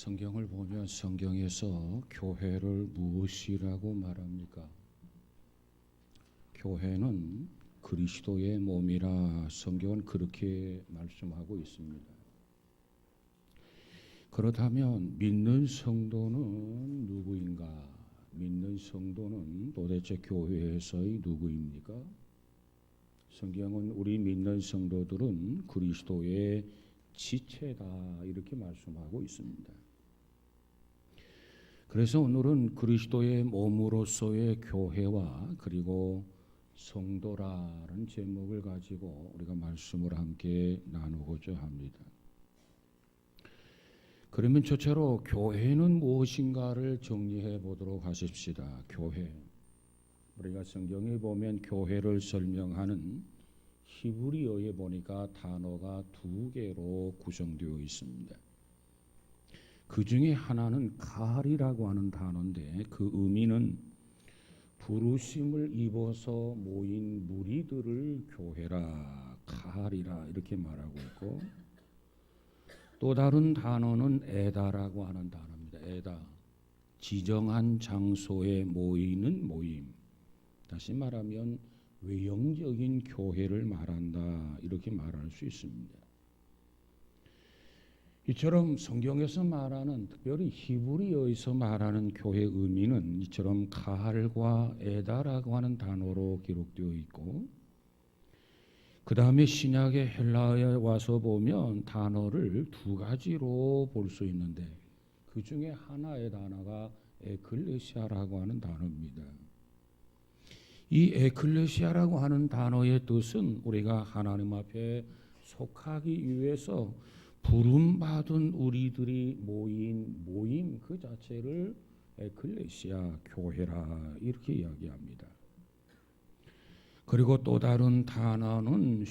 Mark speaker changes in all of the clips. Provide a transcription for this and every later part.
Speaker 1: 성경을 보면 성경에서 교회를 무엇이라고 말합니까? 교회는 그리스도의 몸이라 성경은 그렇게 말씀하고 있습니다. 그렇다면 믿는 성도는 누구인가? 믿는 성도는 도대체 교회에서의 누구입니까? 성경은 우리 믿는 성도들은 그리스도의 지체다 이렇게 말씀하고 있습니다. 그래서 오늘은 그리스도의 몸으로서의 교회와 그리고 성도라는 제목을 가지고 우리가 말씀을 함께 나누고자 합니다. 그러면 첫째로 교회는 무엇인가를 정리해 보도록 하십시다. 교회. 우리가 성경에 보면 교회를 설명하는 히브리어에 보니까 단어가 두 개로 구성되어 있습니다. 그 중에 하나는 갈이라고 하는 단어인데 그 의미는 부르심을 입어서 모인 무리들을 교회라 갈이라 이렇게 말하고 있고, 또 다른 단어는 에다라고 하는 단어입니다. 에다, 지정한 장소에 모이는 모임. 다시 말하면 외형적인 교회를 말한다 이렇게 말할 수 있습니다. 이처럼 성경에서 말하는, 특별히 히브리어에서 말하는 교회의 의미는 이처럼 갈과 에다라고 하는 단어로 기록되어 있고, 그 다음에 신약의 헬라어에 와서 보면 단어를 두 가지로 볼 수 있는데 그 중에 하나의 단어가 에클레시아라고 하는 단어입니다. 이 에클레시아라고 하는 단어의 뜻은 우리가 하나님 앞에 속하기 위해서 부름받은 우리들이 모인 모임 그 자체를 에클레시아 교회라 이렇게 이야기합니다. 그리고 또 다른 단어는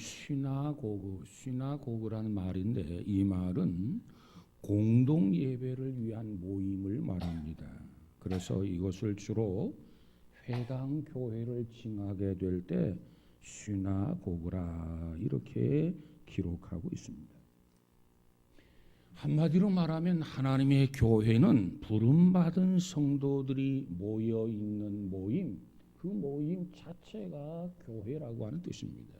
Speaker 1: 시나고그라는 말인데 이 말은 공동 예배를 위한 모임을 말합니다. 그래서 이것을 주로 회당 교회를 칭하게 될 때 시나고그라 이렇게 기록하고 있습니다. 한마디로 말하면 하나님의 교회는 부름받은 성도들이 모여 있는 모임, 그 모임 자체가 교회라고 하는 뜻입니다.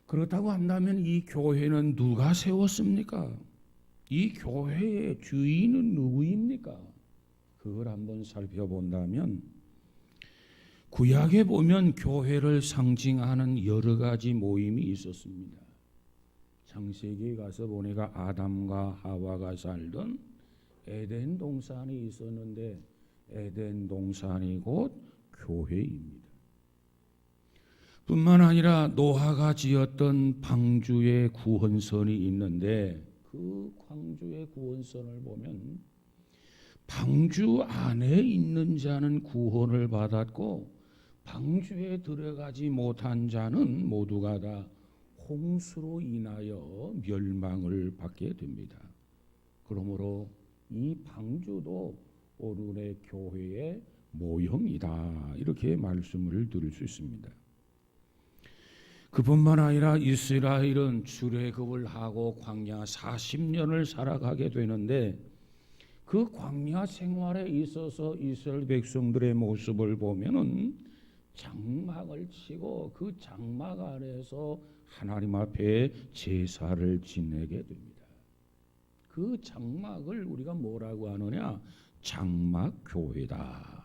Speaker 1: 그렇다고 한다면 이 교회는 누가 세웠습니까? 이 교회의 주인은 누구입니까? 그걸 한번 살펴본다면 구약에 보면 교회를 상징하는 여러 가지 모임이 있었습니다. 창세기에 가서 보니까 아담과 하와가 살던 에덴 동산이 있었는데 에덴 동산이 곧 교회입니다. 뿐만 아니라 노아가 지었던 방주의 구원선이 있는데 그 방주의 구원선을 보면 방주 안에 있는 자는 구원을 받았고 방주에 들어가지 못한 자는 모두가 다 홍수로 인하여 멸망을 받게 됩니다. 그러므로 이 방주도 오늘의 교회의 모형이다 이렇게 말씀을 드릴 수 있습니다. 그뿐만 아니라 이스라엘은 출애굽을 하고 광야 40년을 살아가게 되는데 그 광야 생활에 있어서 이스라엘 백성들의 모습을 보면은 장막을 치고 그 장막 안에서 하나님 앞에 제사를 지내게 됩니다. 그 장막을 우리가 뭐라고 하느냐? 장막교회다.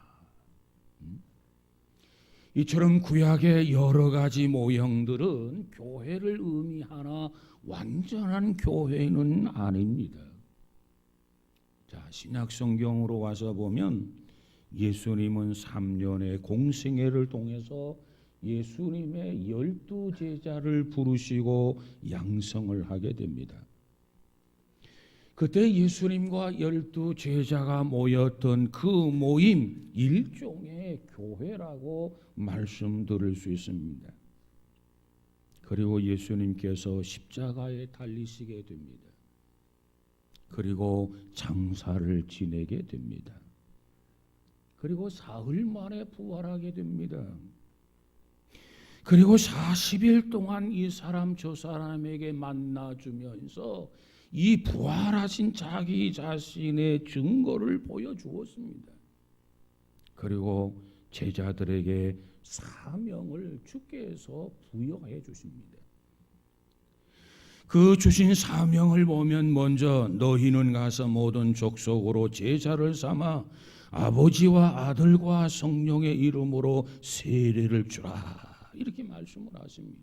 Speaker 1: 이처럼 구약의 여러 가지 모형들은 교회를 의미하나 완전한 교회는 아닙니다. 자, 신약 성경으로 와서 보면 예수님은 3년의 공생애를 통해서 예수님의 12제자를 부르시고 양성을 하게 됩니다. 그때 예수님과 12제자가 모였던 그 모임 일종의 교회라고 말씀드릴 수 있습니다. 그리고 예수님께서 십자가에 달리시게 됩니다. 그리고 장사를 지내게 됩니다. 그리고 사흘 만에 부활하게 됩니다. 그리고 40일 동안 이 사람 저 사람에게 만나주면서 이 부활하신 자기 자신의 증거를 보여주었습니다. 그리고 제자들에게 사명을 주께서 부여해 주십니다. 그 주신 사명을 보면 먼저 너희는 가서 모든 족속으로 제자를 삼아 아버지와 아들과 성령의 이름으로 세례를 주라, 이렇게 말씀을 하십니다.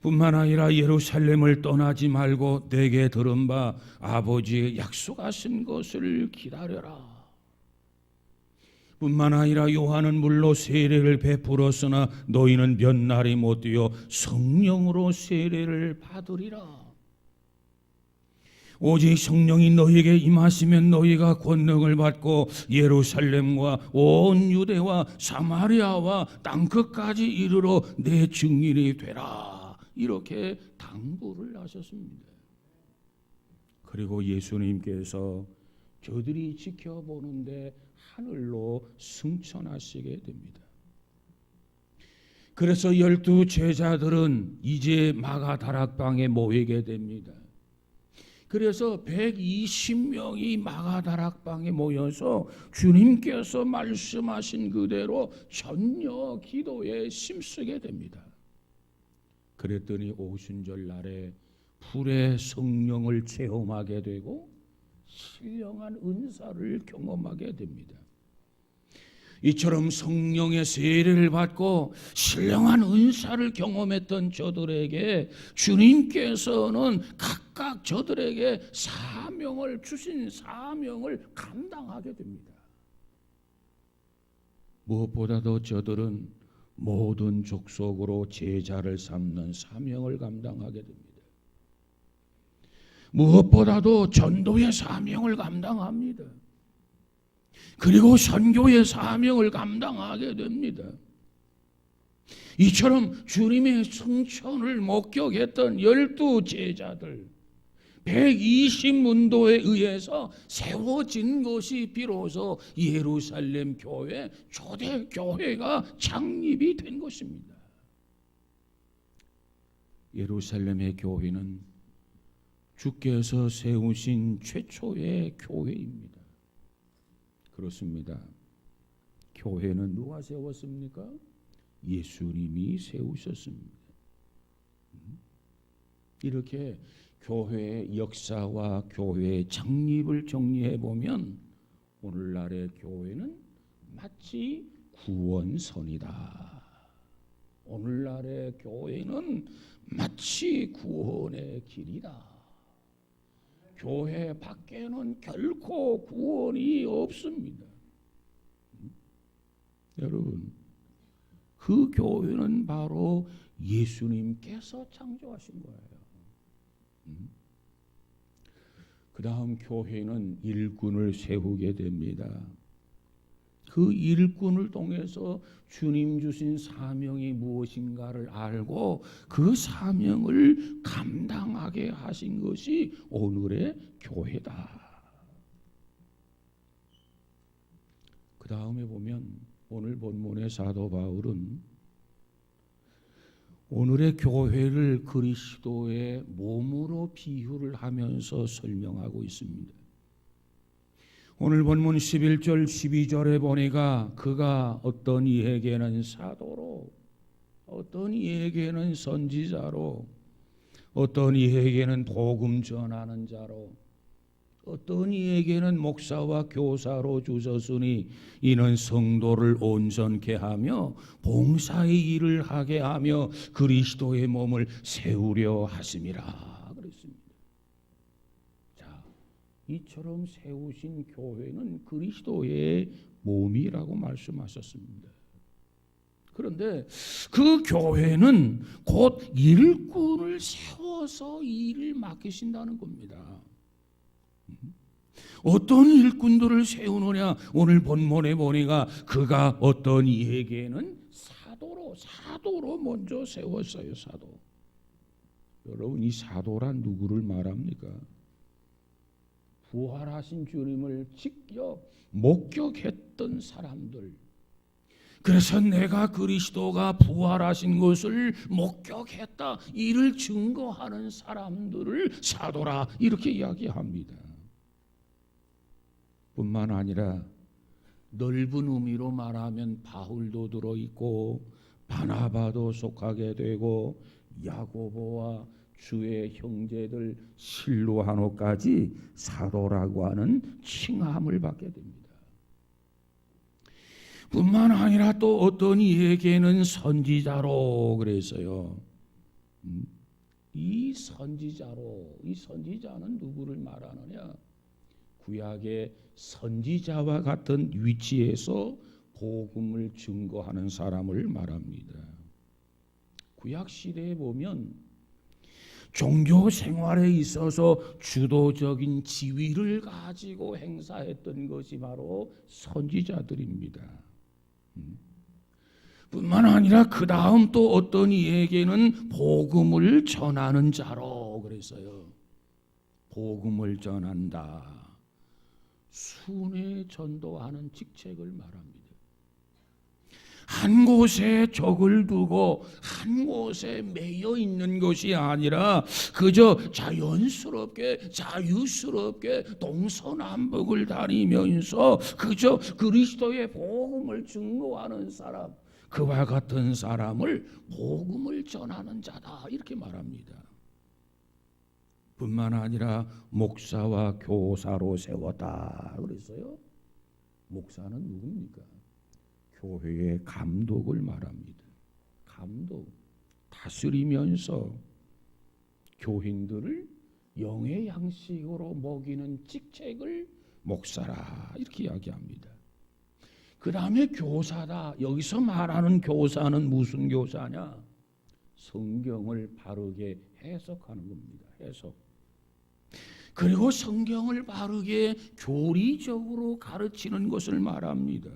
Speaker 1: 뿐만 아니라 예루살렘을 떠나지 말고 내게 들은 바 아버지의 약속하신 것을 기다려라. 뿐만 아니라 요한은 물로 세례를 베풀었으나 너희는 몇 날이 못 되어 성령으로 세례를 받으리라. 오직 성령이 너희에게 임하시면 너희가 권능을 받고 예루살렘과 온 유대와 사마리아와 땅끝까지 이르러 내 증인이 되라, 이렇게 당부를 하셨습니다. 그리고 예수님께서 저들이 지켜보는데 하늘로 승천하시게 됩니다. 그래서 12 제자들은 이제 마가다락방에 모이게 됩니다. 그래서 120명이 마가다락방에 모여서 주님께서 말씀하신 그대로 전혀 기도에 힘쓰게 됩니다. 그랬더니 오순절 날에 불의 성령을 체험하게 되고 신령한 은사를 경험하게 됩니다. 이처럼 성령의 세례를 받고 신령한 은사를 경험했던 저들에게 주님께서는 각각 저들에게 사명을 주신 사명을 감당하게 됩니다. 무엇보다도 저들은 모든 족속으로 제자를 삼는 사명을 감당하게 됩니다. 무엇보다도 전도의 사명을 감당합니다. 그리고 선교의 사명을 감당하게 됩니다. 이처럼 주님의 승천을 목격했던 12 제자들, 120문도에 의해서 세워진 것이 비로소 예루살렘 교회, 초대교회가 창립이 된 것입니다. 예루살렘의 교회는 주께서 세우신 최초의 교회입니다. 그렇습니다. 교회는 누가 세웠습니까? 예수님이 세우셨습니다. 이렇게 교회의 역사와 교회의 창립을 정리해 보면 오늘날의 교회는 마치 구원선이다. 오늘날의 교회는 마치 구원의 길이다. 교회 밖에는 결코 구원이 없습니다. 여러분, 그 교회는 바로 예수님께서 창조하신 거예요. 그 다음 교회는 일꾼을 세우게 됩니다. 그 일꾼을 통해서 주님 주신 사명이 무엇인가를 알고 그 사명을 감당하게 하신 것이 오늘의 교회다. 그 다음에 보면 오늘 본문의 사도 바울은 오늘의 교회를 그리스도의 몸으로 비유를 하면서 설명하고 있습니다. 오늘 본문 11절 12절에 보니까 그가 어떤 이에게는 사도로, 어떤 이에게는 선지자로, 어떤 이에게는 복음 전하는 자로, 어떤 이에게는 목사와 교사로 주셨으니 이는 성도를 온전케 하며 봉사의 일을 하게 하며 그리스도의 몸을 세우려 하심이라 그랬습니다. 자, 이처럼 세우신 교회는 그리스도의 몸이라고 말씀하셨습니다. 그런데 그 교회는 곧 일꾼을 세워서 일을 맡기신다는 겁니다. 어떤 일꾼들을 세우느냐? 오늘 본문에 보니까 그가 어떤 이에게는 사도로 먼저 세웠어요. 사도. 여러분, 이 사도란 누구를 말합니까? 부활하신 주님을 직접 목격했던 사람들, 그래서 내가 그리스도가 부활하신 것을 목격했다, 이를 증거하는 사람들을 사도라, 이렇게 이야기합니다. 뿐만 아니라 넓은 의미로 말하면 바울도 들어있고 바나바도 속하게 되고 야고보와 주의 형제들 실로하노까지 사도라고 하는 칭함을 받게 됩니다. 뿐만 아니라 또 어떤 이에게는 선지자로 그랬어요. 이 선지자는 누구를 말하느냐? 구약의 선지자와 같은 위치에서 복음을 증거하는 사람을 말합니다. 구약 시대에 보면 종교 생활에 있어서 주도적인 지위를 가지고 행사했던 것이 바로 선지자들입니다. 뿐만 아니라 그 다음 또 어떤 이에게는 복음을 전하는 자로 그랬어요. 복음을 전한다. 순회 전도하는 직책을 말합니다. 한 곳에 적을 두고 한 곳에 매여 있는 것이 아니라 그저 자유스럽게 동서남북을 다니면서 그저 그리스도의 복음을 증거하는 사람, 그와 같은 사람을 복음을 전하는 자다, 이렇게 말합니다. 뿐만 아니라 목사와 교사로 세웠다 그랬어요. 목사는 누굽니까? 교회의 감독을 말합니다. 감독, 다스리면서 교인들을 영의 양식으로 먹이는 직책을 목사라, 이렇게 이야기합니다. 그 다음에 교사다. 여기서 말하는 교사는 무슨 교사냐? 성경을 바르게 해석하는 겁니다. 해석. 그리고 성경을 바르게 교리적으로 가르치는 것을 말합니다.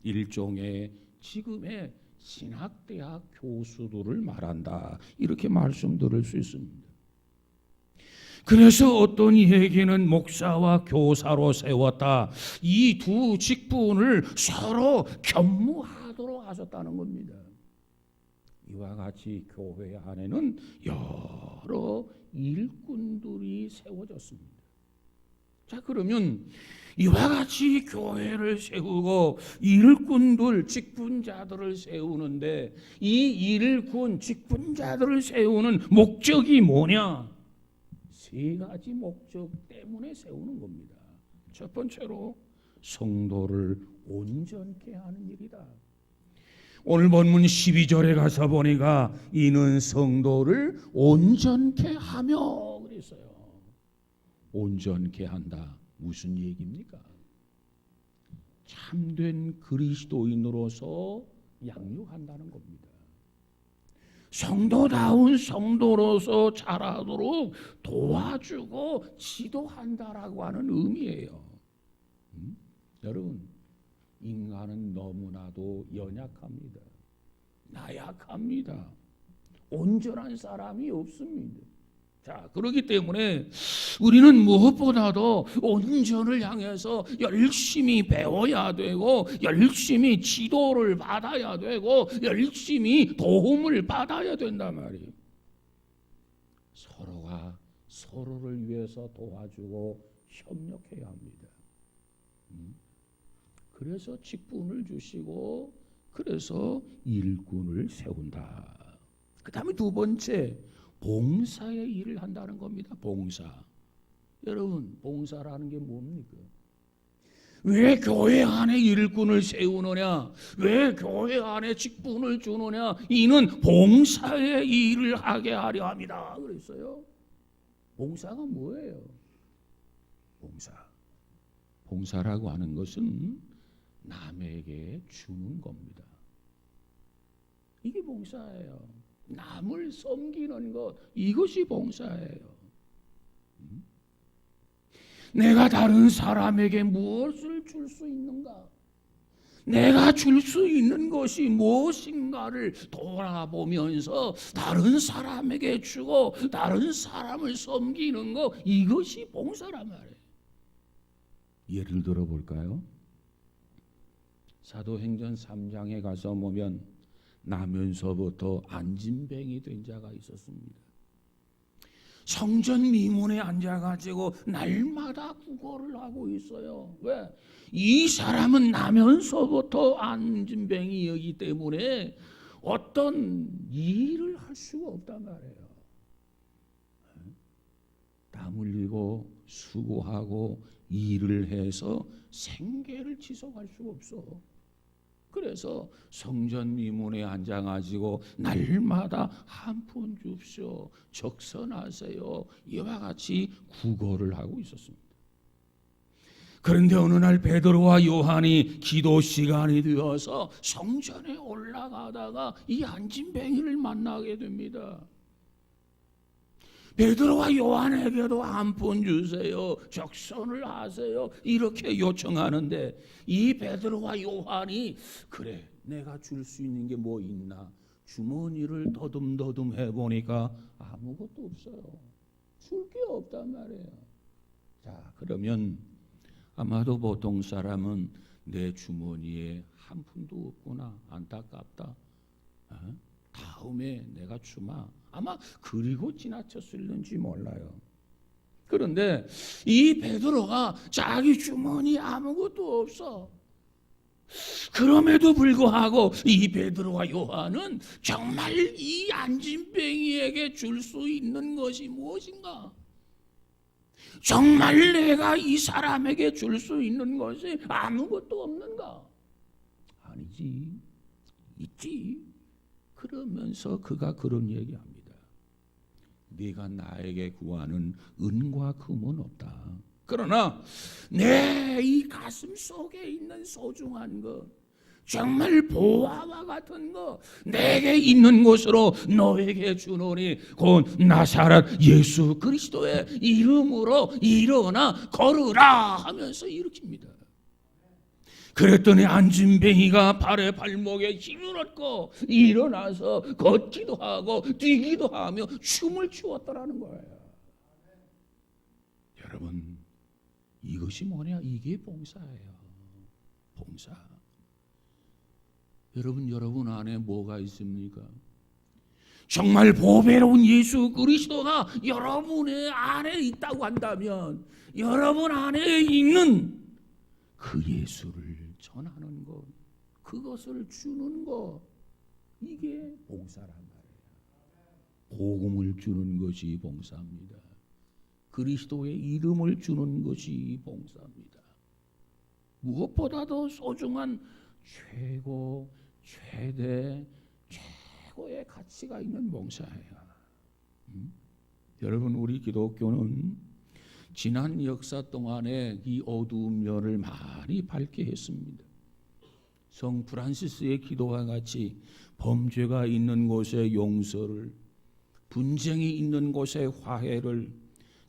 Speaker 1: 일종의 지금의 신학대학 교수들을 말한다, 이렇게 말씀드릴 수 있습니다. 그래서 어떤 이에게는 목사와 교사로 세웠다. 이 두 직분을 서로 겸무하도록 하셨다는 겁니다. 이와 같이 교회 안에는 여러 일꾼들이 세워졌습니다. 자, 그러면 이와 같이 교회를 세우고 일꾼들, 직분자들을 세우는데 이 일꾼, 직분자들을 세우는 목적이 뭐냐? 세 가지 목적 때문에 세우는 겁니다. 첫 번째로 성도를 온전케 하는 일이다. 오늘 본문 12절에 가서 보니까 이는 성도를 온전케 하며 그랬어요. 온전케 한다. 무슨 얘기입니까? 참된 그리스도인으로서 양육한다는 겁니다. 성도다운 성도로서 자라도록 도와주고 지도한다라고 하는 의미예요. 여러분, 인간은 너무나도 연약합니다. 나약합니다. 온전한 사람이 없습니다. 자, 그렇기 때문에 우리는 무엇보다도 온전을 향해서 열심히 배워야 되고 열심히 지도를 받아야 되고 열심히 도움을 받아야 된단 말이에요. 서로가 서로를 위해서 도와주고 협력해야 합니다. 그래서 직분을 주시고 그래서 일꾼을 세운다. 그 다음에 두 번째, 봉사의 일을 한다는 겁니다. 봉사. 여러분, 봉사라는 게 뭡니까? 왜 교회 안에 일꾼을 세우느냐? 왜 교회 안에 직분을 주느냐? 이는 봉사의 일을 하게 하려 합니다. 그랬어요. 봉사가 뭐예요? 봉사라고 하는 것은 남에게 주는 겁니다. 이게 봉사예요. 남을 섬기는 것, 이것이 봉사예요. 내가 다른 사람에게 무엇을 줄 수 있는가? 내가 줄 수 있는 것이 무엇인가를 돌아보면서 다른 사람에게 주고 다른 사람을 섬기는 것, 이것이 봉사란 말이에요. 예를 들어 볼까요? 사도행전 3장에 가서 보면 나면서부터 안진뱅이 된 자가 있었습니다. 성전 미문에 앉아가지고 날마다 구걸을 하고 있어요. 왜? 이 사람은 나면서부터 안진뱅이이기 때문에 어떤 일을 할 수가 없단 말이에요. 땀 흘리고 수고하고 일을 해서 생계를 지속할 수가 없어. 그래서 성전 미문에 앉아가지고 날마다 한 푼 줍시오, 적선하세요, 이와 같이 구걸을 하고 있었습니다. 그런데 어느 날 베드로와 요한이 기도 시간이 되어서 성전에 올라가다가 이 안진뱅이를 만나게 됩니다. 베드로와 요한에게도 한 푼 주세요, 적선을 하세요, 이렇게 요청하는데 이 베드로와 요한이 그래, 내가 줄 수 있는 게 뭐 있나? 주머니를 더듬더듬 해보니까 아무것도 없어요. 줄 게 없단 말이에요. 자, 그러면 아마도 보통 사람은 내 주머니에 한 푼도 없구나, 안타깝다, 다음에 내가 주마, 아마 그리고 지나쳤을는지 몰라요. 그런데 이 베드로가 자기 주머니 아무것도 없어. 그럼에도 불구하고 이 베드로와 요한은 정말 이 안진뱅이에게 줄 수 있는 것이 무엇인가? 정말 내가 이 사람에게 줄 수 있는 것이 아무것도 없는가? 아니지, 있지. 그러면서 그가 그런 얘기합니다. 네가 나에게 구하는 은과 금은 없다. 그러나 내 이 가슴 속에 있는 소중한 것, 정말 보화와 같은 것, 내게 있는 것으로 너에게 주노니 곧 나사렛 예수 그리스도의 이름으로 일어나 걸으라 하면서 일으킵니다. 그랬더니 안진뱅이가 발에 발목에 힘을 얻고 일어나서 걷기도 하고 뛰기도 하며 춤을 추었더라는 거예요. 여러분, 이것이 뭐냐? 이게 봉사예요. 봉사. 여러분 안에 뭐가 있습니까? 정말 보배로운 예수 그리스도가 여러분의 안에 있다고 한다면 여러분 안에 있는 그 예수를 전하는 것, 그것을 주는 것, 이게 봉사란 말이에요. 복음을 주는 것이 봉사입니다. 그리스도의 이름을 주는 것이 봉사입니다. 무엇보다도 소중한 최고, 최대, 최고의 가치가 있는 봉사예요. 여러분, 우리 기독교는 지난 역사 동안에 이 어두운 면을 많이 밝게 했습니다. 성 프란시스의 기도와 같이 범죄가 있는 곳에 용서를, 분쟁이 있는 곳에 화해를,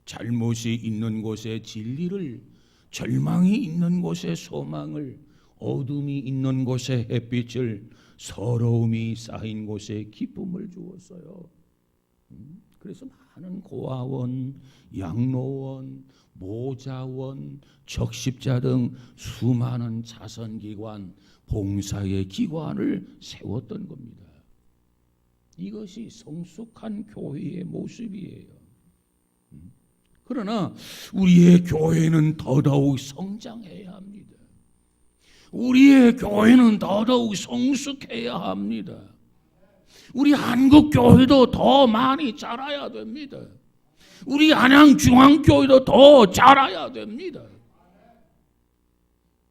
Speaker 1: 잘못이 있는 곳에 진리를, 절망이 있는 곳에 소망을, 어둠이 있는 곳에 햇빛을, 서러움이 쌓인 곳에 기쁨을 주었어요. 그래서 많은 고아원, 양로원, 모자원, 적십자 등 수많은 자선기관, 봉사의 기관을 세웠던 겁니다. 이것이 성숙한 교회의 모습이에요. 그러나 우리의 교회는 더더욱 성장해야 합니다. 우리의 교회는 더더욱 성숙해야 합니다. 우리 한국 교회도 더 많이 자라야 됩니다. 우리 안양중앙교회도 더 자라야 됩니다.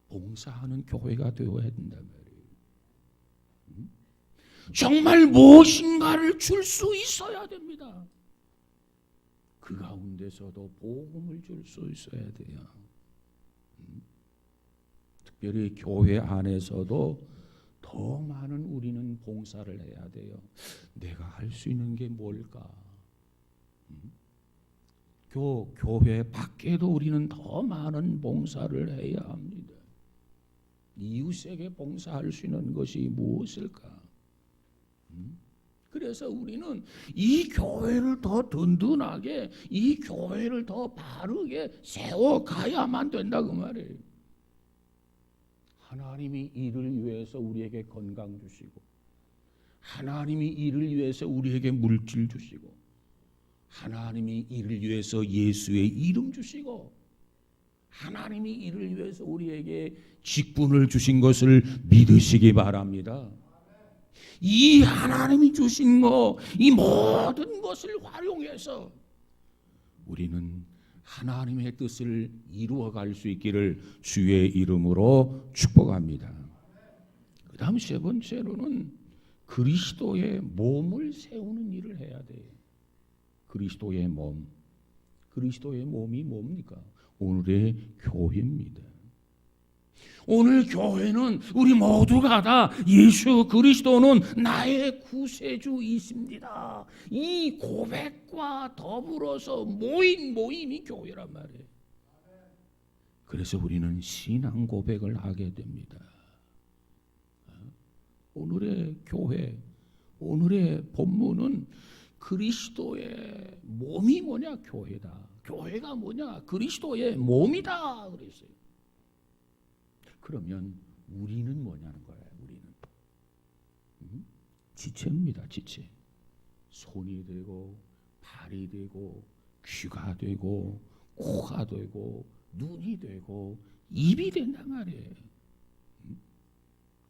Speaker 1: 봉사하는 교회가 되어야 된단 말이에요. 정말 무엇인가를 줄 수 있어야 됩니다. 그 가운데서도 복음을 줄 수 있어야 돼요. 특별히 교회 안에서도 더 많은 우리는 봉사를 해야 돼요. 내가 할 수 있는 게 뭘까? 교회 밖에도 우리는 더 많은 봉사를 해야 합니다. 이웃에게 봉사할 수 있는 것이 무엇일까? 그래서 우리는 이 교회를 더 든든하게, 이 교회를 더 바르게 세워가야만 된다고 말이에요. 하나님이 이를 위해서 우리에게 건강 주시고, 하나님이 이를 위해서 우리에게 물질 주시고, 하나님이 이를 위해서 예수의 이름 주시고, 하나님이 이를 위해서 우리에게 직분을 주신 것을 믿으시기 바랍니다. 이 하나님이 주신 거, 이 모든 것을 활용해서 우리는 하나님의 뜻을 이루어갈 수 있기를 주의 이름으로 축복합니다. 그 다음 세 번째로는 그리스도의 몸을 세우는 일을 해야 돼요. 그리스도의 몸. 그리스도의 몸이 뭡니까? 오늘의 교회입니다. 오늘 교회는 우리 모두가 다 예수 그리스도는 나의 구세주이십니다. 이 고백과 더불어서 모인 모임이 교회란 말이에요. 그래서 우리는 신앙 고백을 하게 됩니다. 오늘의 교회, 오늘의 본문은 그리스도의 몸이 뭐냐? 교회다. 교회가 뭐냐? 그리스도의 몸이다 그랬어요. 그러면 우리는 뭐냐는 거예요. 우리는 지체입니다. 지체. 손이 되고 발이 되고 귀가 되고 코가 되고 눈이 되고 입이 된단 말이에요.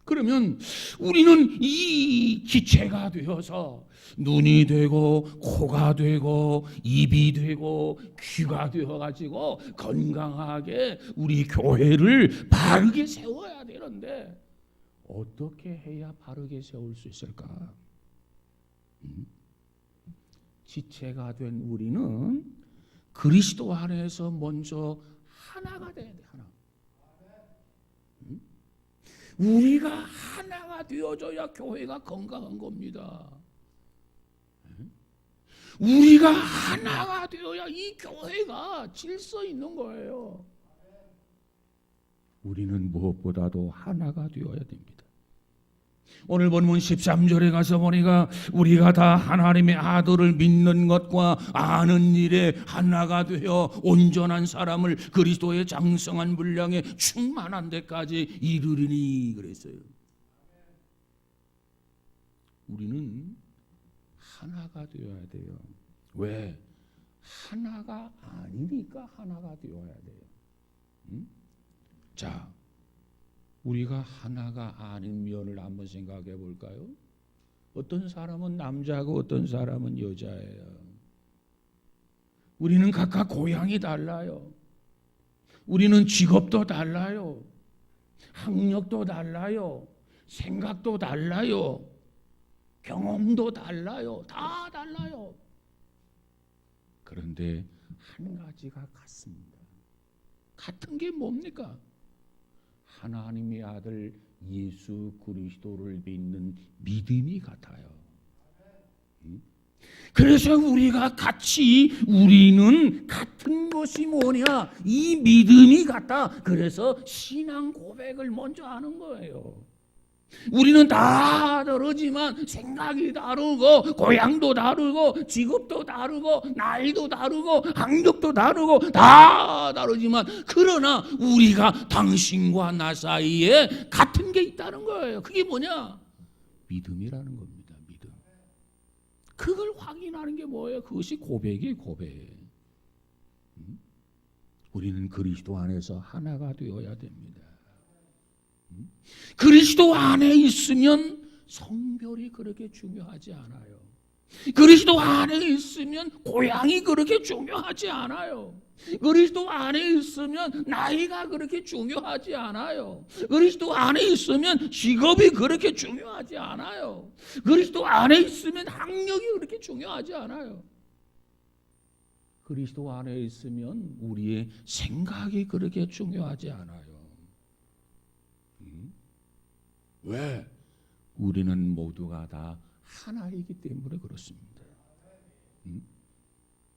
Speaker 1: 그러면 우리는 이 지체가 되어서 눈이 되고 코가 되고 입이 되고 귀가 되어가지고 건강하게 우리 교회를 바르게 세워야 되는데 어떻게 해야 바르게 세울 수 있을까? 지체가 된 우리는 그리스도 안에서 먼저 하나가 돼야 돼. 하나. 우리가 하나가 되어져야 교회가 건강한 겁니다. 우리가 하나가 되어야 이 교회가 질서 있는 거예요. 우리는 무엇보다도 하나가 되어야 됩니다. 오늘 본문 13절에 가서 보니까 우리가 다 하나님의 아들을 믿는 것과 아는 일에 하나가 되어 온전한 사람을 그리스도의 장성한 분량에 충만한 데까지 이르리니 그랬어요. 우리는 하나가 되어야 돼요. 왜? 하나가 아니니까 하나가 되어야 돼요. 자, 우리가 하나가 아닌 면을 한번 생각해 볼까요? 어떤 사람은 남자고 어떤 사람은 여자예요. 우리는 각각 고향이 달라요. 우리는 직업도 달라요. 학력도 달라요. 생각도 달라요. 경험도 달라요. 다 달라요. 그런데 한 가지가 같습니다. 같은 게 뭡니까? 하나님의 아들 예수 그리스도를 믿는 믿음이 같아요. 그래서 우리가 같이 우리는 같은 것이 뭐냐? 이 믿음이 같다. 그래서 신앙 고백을 먼저 하는 거예요. 우리는 다 다르지만 생각이 다르고 고향도 다르고 직업도 다르고 나이도 다르고 학력도 다르고 다 다르지만 그러나 우리가 당신과 나 사이에 같은 게 있다는 거예요. 그게 뭐냐? 믿음이라는 겁니다. 믿음. 그걸 확인하는 게 뭐예요? 그것이 고백이에요. 고백. 우리는 그리스도 안에서 하나가 되어야 됩니다. 그리스도 안에 있으면 성별이 그렇게 중요하지 않아요. 그리스도 안에 있으면 고향이 그렇게 중요하지 않아요. 그리스도 안에 있으면 나이가 그렇게 중요하지 않아요. 그리스도 안에 있으면 직업이 그렇게 중요하지 않아요. 그리스도 안에 있으면 학력이 그렇게 중요하지 않아요. 그리스도 안에 있으면 우리의 생각이 그렇게 중요하지 않아요. 왜? 우리는 모두가 다 하나이기 때문에 그렇습니다.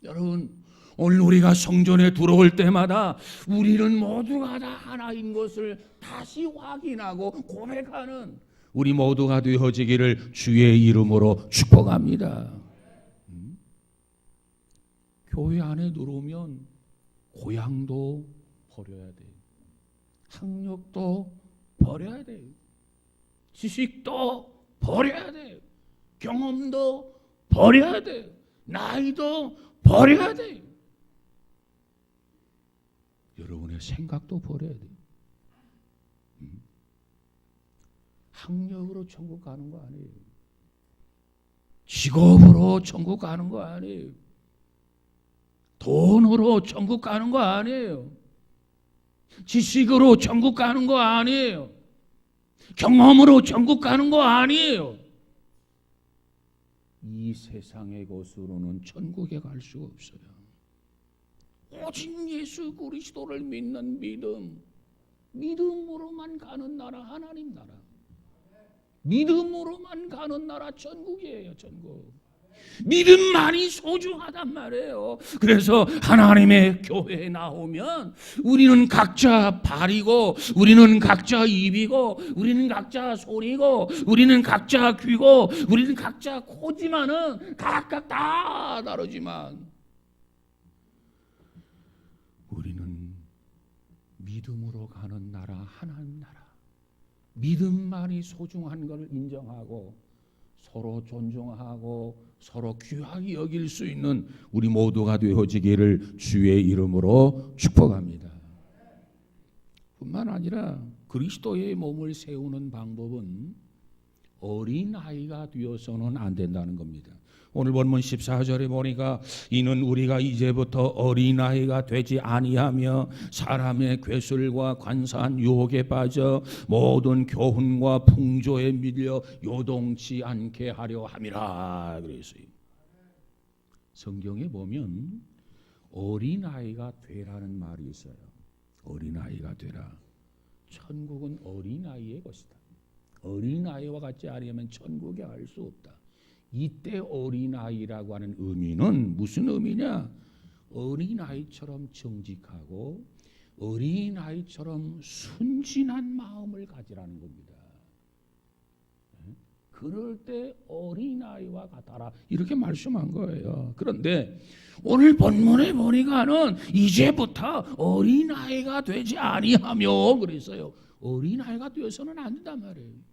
Speaker 1: 여러분, 오늘 우리가 성전에 들어올 때마다 우리는 모두가 다 하나인 것을 다시 확인하고 고백하는 우리 모두가 되어지기를 주의 이름으로 축복합니다. 교회 안에 들어오면 고향도 버려야 돼요. 학력도 버려야 돼요. 지식도 버려야 돼요. 경험도 버려야 돼요. 나이도 버려야 돼요. 여러분의 생각도 버려야 돼요. 학력으로 천국 가는 거 아니에요. 직업으로 천국 가는 거 아니에요. 돈으로 천국 가는 거 아니에요. 지식으로 천국 가는 거 아니에요. 경험으로 천국 가는 거 아니에요. 이 세상의 것으로는 천국에 갈 수가 없어요. 오직 예수 그리스도를 믿는 믿음, 믿음으로만 가는 나라 하나님 나라, 믿음으로만 가는 나라 천국이에요. 천국. 믿음만이 소중하단 말이에요. 그래서 하나님의 교회에 나오면 우리는 각자 발이고, 우리는 각자 입이고, 우리는 각자 손이고, 우리는 각자 귀고, 우리는 각자 코지만은 각각 다 다르지만 우리는 믿음으로 가는 나라 하나님 나라, 믿음만이 소중한 것을 인정하고 서로 존중하고 서로 귀하게 여길 수 있는 우리 모두가 되어지기를 주의 이름으로 축복합니다. 뿐만 아니라 그리스도의 몸을 세우는 방법은 어린아이가 되어서는 안 된다는 겁니다. 오늘 본문 14절에 보니까 이는 우리가 이제부터 어린아이가 되지 아니하며 사람의 괴술과 관사한 유혹에 빠져 모든 교훈과 풍조에 밀려 요동치 않게 하려 함이라 그랬어요. 성경에 보면 어린아이가 되라는 말이 있어요. 어린아이가 되라. 천국은 어린아이의 것이다. 어린아이와 같지 않으면 천국에 갈 수 없다. 이때 어린아이라고 하는 의미는 무슨 의미냐? 어린아이처럼 정직하고 어린아이처럼 순진한 마음을 가지라는 겁니다. 그럴 때 어린아이와 같아라 이렇게 말씀한 거예요. 그런데 오늘 본문에 보니까는 이제부터 어린아이가 되지 아니하며 그랬어요. 어린아이가 되어서는 안 된단 말이에요.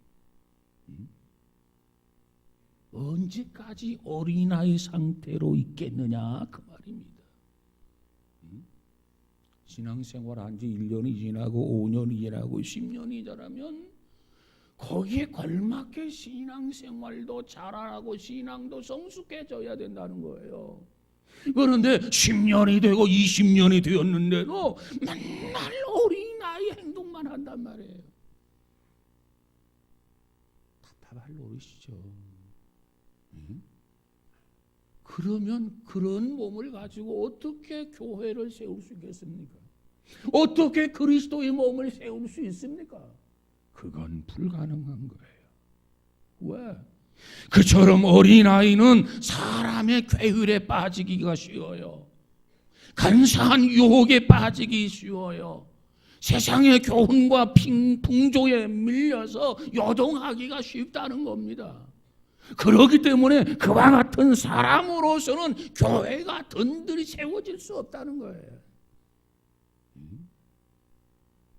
Speaker 1: 언제까지 어린아이 상태로 있겠느냐 그 말입니다. 신앙생활 한 지 1년이 지나고 5년이 지나고 10년이 지나면 거기에 걸맞게 신앙생활도 잘하고 신앙도 성숙해져야 된다는 거예요. 그런데 10년이 되고 20년이 되었는데도 맨날 어린아이 행동만 한단 말이에요. 답답할 노릇이죠. 그러면 그런 몸을 가지고 어떻게 교회를 세울 수 있겠습니까? 어떻게 그리스도의 몸을 세울 수 있습니까? 그건 불가능한 거예요. 왜? 그처럼 어린아이는 사람의 괴율에 빠지기가 쉬워요. 간사한 유혹에 빠지기 쉬워요. 세상의 교훈과 풍조에 밀려서 요동하기가 쉽다는 겁니다. 그렇기 때문에 그와 같은 사람으로서는 교회가 든든히 세워질 수 없다는 거예요.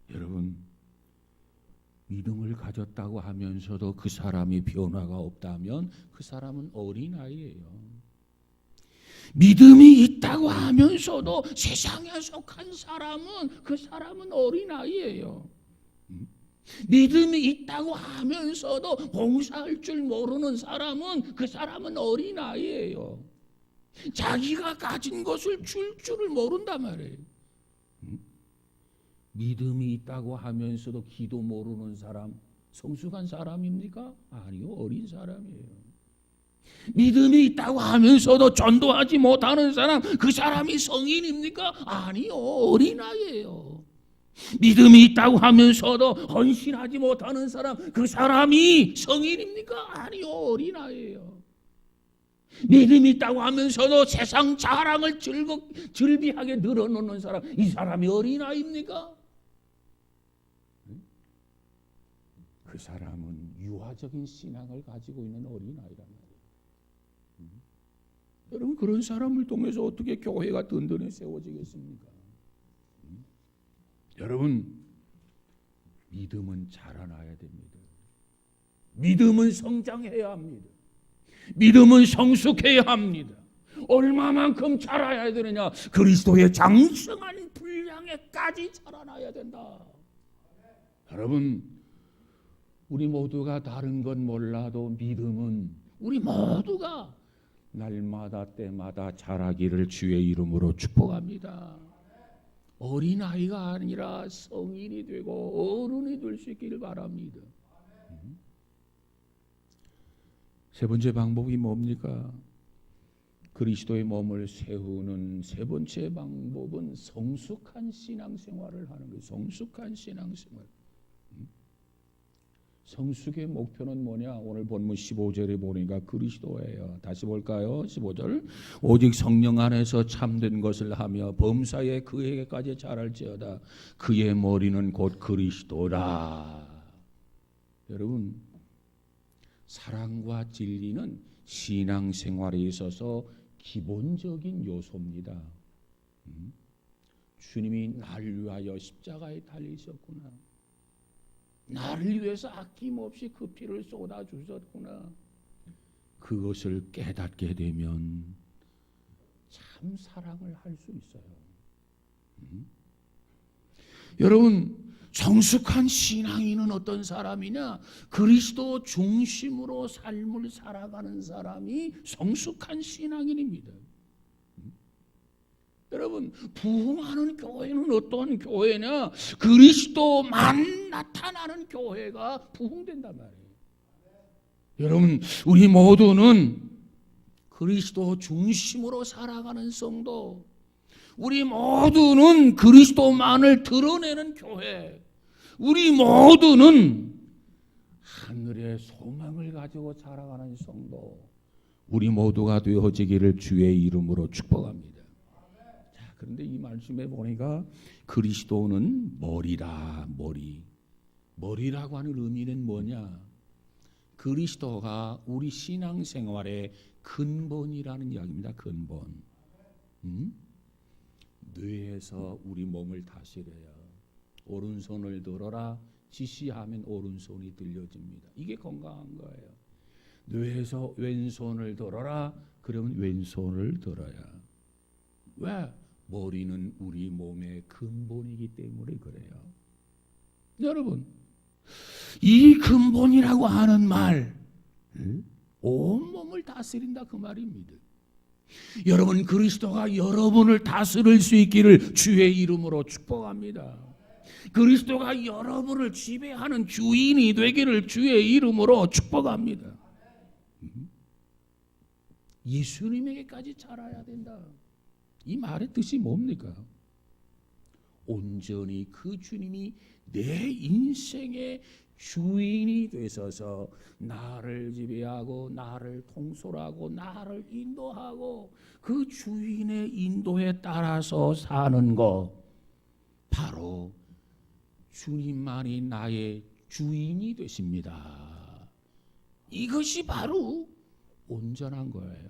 Speaker 1: 여러분, 믿음을 가졌다고 하면서도 그 사람이 변화가 없다면 그 사람은 어린아이예요. 믿음이 있다고 하면서도 세상에 속한 사람은 그 사람은 어린아이예요. 믿음이 있다고 하면서도 봉사할 줄 모르는 사람은 그 사람은 어린아이예요. 자기가 가진 것을 줄 줄을 모른단 말이에요. 믿음이 있다고 하면서도 기도 모르는 사람 성숙한 사람입니까? 아니요, 어린 사람이에요. 믿음이 있다고 하면서도 전도하지 못하는 사람 그 사람이 성인입니까? 아니요, 어린아이예요. 믿음이 있다고 하면서도 헌신하지 못하는 사람 그 사람이 성인입니까? 아니요, 어린아이예요. 믿음이 있다고 하면서도 세상 자랑을 즐비하게 늘어놓는 사람 이 사람이 어린아이입니까? 그 사람은 유아적인 신앙을 가지고 있는 어린아이란 말이에요. 여러분, 그런 사람을 통해서 어떻게 교회가 든든히 세워지겠습니까? 여러분, 믿음은 자라나야 됩니다. 믿음은 성장해야 합니다. 믿음은 성숙해야 합니다. 얼마만큼 자라야 되느냐? 그리스도의 장성한 분량에까지 자라나야 된다. 여러분, 우리 모두가 다른 건 몰라도 믿음은 우리 모두가 날마다 때마다 자라기를 주의 이름으로 축복합니다. 어린아이가 아니라 성인이 되고 어른이 될 수 있기를 바랍니다. 세 번째 방법이 뭡니까? 그리스도의 몸을 세우는 세 번째 방법은 성숙한 신앙생활을 하는 거예요. 성숙한 신앙생활. 성숙의 목표는 뭐냐? 오늘 본문 15절에 보니까 그리스도예요. 다시 볼까요? 15절. 오직 성령 안에서 참된 것을 하며 범사에 그에게까지 자랄지어다. 그의 머리는 곧 그리스도라. 여러분, 사랑과 진리는 신앙생활에 있어서 기본적인 요소입니다. 주님이 나를 위하여 십자가에 달리셨구나. 나를 위해서 아낌없이 그 피를 쏟아주셨구나. 그것을 깨닫게 되면 참 사랑을 할 수 있어요. 여러분, 성숙한 신앙인은 어떤 사람이냐? 그리스도 중심으로 삶을 살아가는 사람이 성숙한 신앙인입니다. 여러분, 부흥하는 교회는 어떤 교회냐? 그리스도만 나타나는 교회가 부흥된단 말이에요. 여러분, 우리 모두는 그리스도 중심으로 살아가는 성도, 우리 모두는 그리스도만을 드러내는 교회, 우리 모두는 하늘의 소망을 가지고 살아가는 성도, 우리 모두가 되어지기를 주의 이름으로 축복합니다. 자, 그런데 이 말씀에 보니까 그리스도는 머리라. 머리라고 하는 의미는 뭐냐? 그리스도가 우리 신앙생활의 근본이라는 이야기입니다. 근본. 뇌에서 우리 몸을 다스려야 오른손을 들어라 지시하면 오른손이 들려집니다. 이게 건강한 거예요. 뇌에서 왼손을 들어라 그러면 왼손을 들어야. 왜? 머리는 우리 몸의 근본이기 때문에 그래요. 여러분, 이 근본이라고 하는 말 온몸을 다스린다 그 말입니다. 여러분, 그리스도가 여러분을 다스릴 수 있기를 주의 이름으로 축복합니다. 그리스도가 여러분을 지배하는 주인이 되기를 주의 이름으로 축복합니다. 예수님에게까지 자라야 된다. 이 말의 뜻이 뭡니까? 온전히 그 주님이 내 인생의 주인이 되셔서 나를 지배하고 나를 통솔하고 나를 인도하고 그 주인의 인도에 따라서 사는 것, 바로 주님만이 나의 주인이 되십니다. 이것이 바로 온전한 거예요.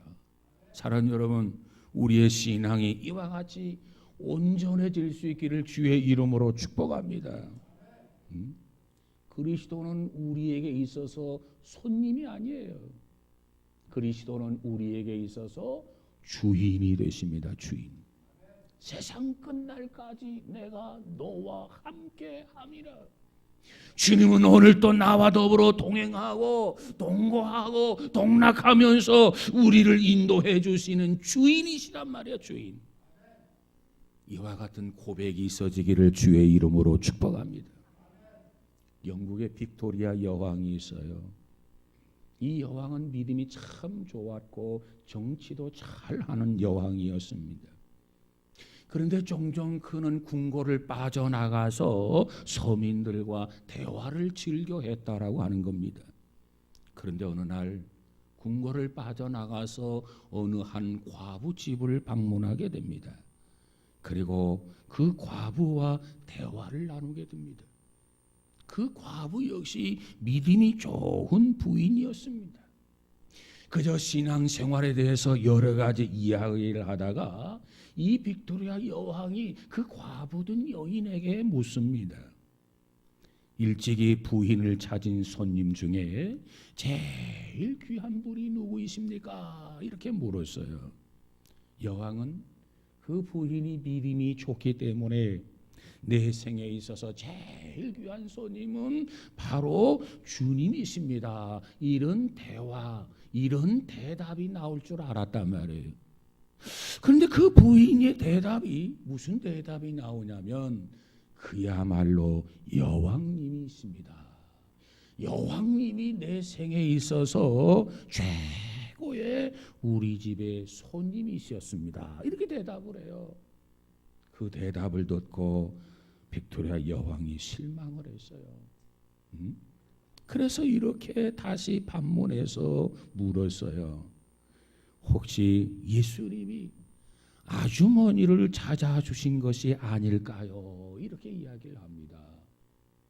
Speaker 1: 사랑하는 여러분, 우리의 신앙이 이와 같이 온전해질 수 있기를 주의 이름으로 축복합니다. 그리스도는 우리에게 있어서 손님이 아니에요. 그리스도는 우리에게 있어서 주인이 되십니다. 주인. 세상 끝날까지 내가 너와 함께 함이라. 주님은 오늘 또 나와 더불어 동행하고 동거하고 동락하면서 우리를 인도해 주시는 주인이시란 말이야. 주인. 이와 같은 고백이 있어지기를 주의 이름으로 축복합니다. 영국의 빅토리아 여왕이 있어요. 이 여왕은 믿음이 참 좋았고 정치도 잘하는 여왕이었습니다. 그런데 종종 그는 궁궐을 빠져나가서 서민들과 대화를 즐겨 했다라고 하는 겁니다. 그런데 어느 날 궁궐을 빠져나가서 어느 한 과부 집을 방문하게 됩니다. 그리고 그 과부와 대화를 나누게 됩니다. 그 과부 역시 믿음이 좋은 부인이었습니다. 그저 신앙생활에 대해서 여러 가지 이야기를 하다가 이 빅토리아 여왕이 그 과부된 여인에게 묻습니다. 일찍이 부인을 찾은 손님 중에 제일 귀한 분이 누구이십니까? 이렇게 물었어요. 여왕은 그 부인이 믿음이 좋기 때문에 내 생에 있어서 제일 귀한 손님은 바로 주님이십니다. 이런 대화, 이런 대답이 나올 줄 알았단 말이에요. 그런데 그 부인의 대답이 무슨 대답이 나오냐면 그야말로 여왕님이십니다. 여왕님이 내 생에 있어서 최고의 우리 집의 손님이셨습니다. 이렇게 대답을 해요. 그 대답을 듣고 빅토리아 여왕이 실망을 했어요. 그래서 이렇게 다시 반문해서 물었어요. 혹시 예수님이 아주머니를 찾아주신 것이 아닐까요? 이렇게 이야기를 합니다.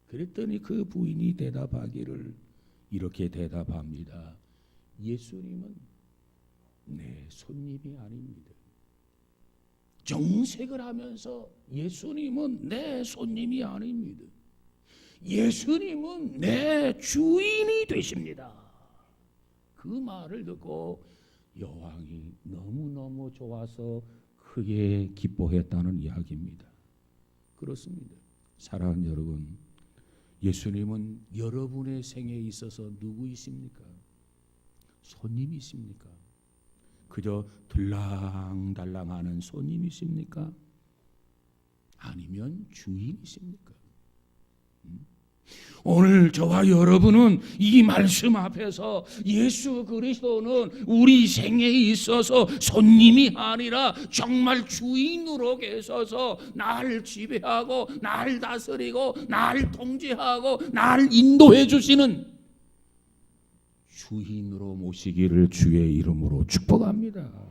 Speaker 1: 그랬더니 그 부인이 대답하기를 이렇게 대답합니다. 예수님은 내 손님이 아닙니다. 정색을 하면서 예수님은 내 손님이 아닙니다. 예수님은 내 주인이 되십니다. 그 말을 듣고 여왕이 너무너무 좋아서 크게 기뻐했다는 이야기입니다. 그렇습니다. 사랑하는 여러분, 예수님은 여러분의 생에 있어서 누구이십니까? 손님이십니까? 그저 들랑달랑하는 손님이십니까? 아니면 주인이십니까? 오늘 저와 여러분은 이 말씀 앞에서 예수 그리스도는 우리 생에 있어서 손님이 아니라 정말 주인으로 계셔서 나를 지배하고 나를 다스리고 나를 통제하고 나를 인도해 주시는 주인으로 모시기를 주의 이름으로 축복합니다.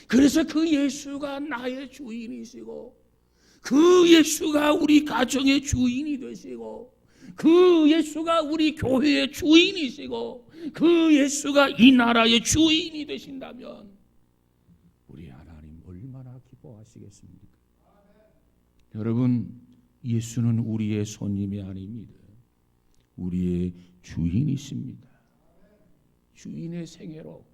Speaker 1: 그래서 그 예수가 나의 주인이시고 그 예수가 우리 가정의 주인이 되시고 그 예수가 우리 교회의 주인이시고 그 예수가 이 나라의 주인이 되신다면 우리 하나님 얼마나 기뻐하시겠습니까? 여러분, 예수는 우리의 손님이 아닙니다. 우리의 주인이십니다. 주인의 생애로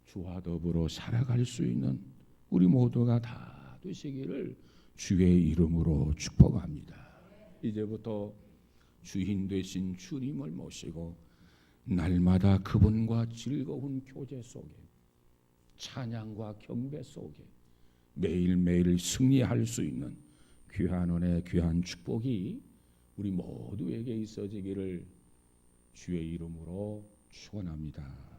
Speaker 1: 주와 더불어 살아갈 수 있는 우리 모두가 다 되시기를 주의 이름으로 축복합니다. 이제부터 주인 되신 주님을 모시고 날마다 그분과 즐거운 교제 속에 찬양과 경배 속에 매일매일 승리할 수 있는 귀한 은혜, 귀한 축복이 우리 모두에게 있어지기를 주의 이름으로 축원합니다.